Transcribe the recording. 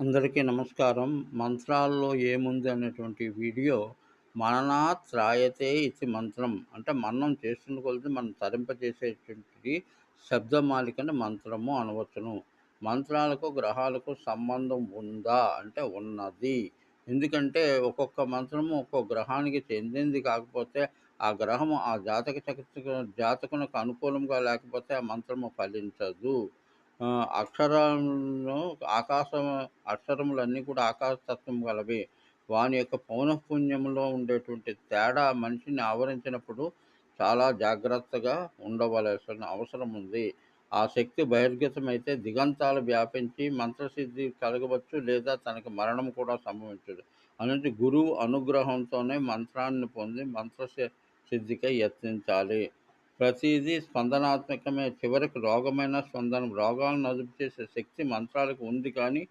అందరికీ నమస్కారం. మంత్రాల్లో ఏముంది అనేటువంటి వీడియో 'మననాత్ త్రాయతే ఇతి మంత్రం' అంటే మననం చేస్తున్న కొలది మనం తరింపజేసేటువంటిది శబ్దమాలికని మంత్రము అనవచ్చును. మంత్రాలకు, గ్రహాలకు సంబంధం ఉందా అంటే ఉన్నది. ఎందుకంటే ఒక్కొక్క మంత్రము ఒక్కో గ్రహానికి చెందింది కాకపోతే, ఆ గ్రహము ఆ జాతకునికి అనుకూలంగా లేకపోతే ఆ మంత్రము ఫలించదు. అక్షరాలను ఆకాశం అక్షరములన్నీ కూడా ఆకాశతత్వం గలవే. వాని యొక్క పౌనఃపున్యంలో ఉండేటువంటి తేడా మనిషిని ఆవరించినప్పుడు చాలా జాగ్రత్తగా ఉండవలసిన అవసరం ఉంది. ఆ శక్తి బహిర్గతమైతే దిగంతాలు వ్యాపించి మంత్రసిద్ధి కలగవచ్చు, లేదా తనకి మరణం కూడా సంభవించదు. అలాంటి గురువు అనుగ్రహంతోనే మంత్రాన్ని పొంది సిద్ధికై యత్నించాలి. ప్రతీదీ స్పందనాత్మకమే. చివరికి రోగమైన స్పందనం. రోగాలను అదుపు చేసే శక్తి మంత్రాలకు ఉంది కానీ,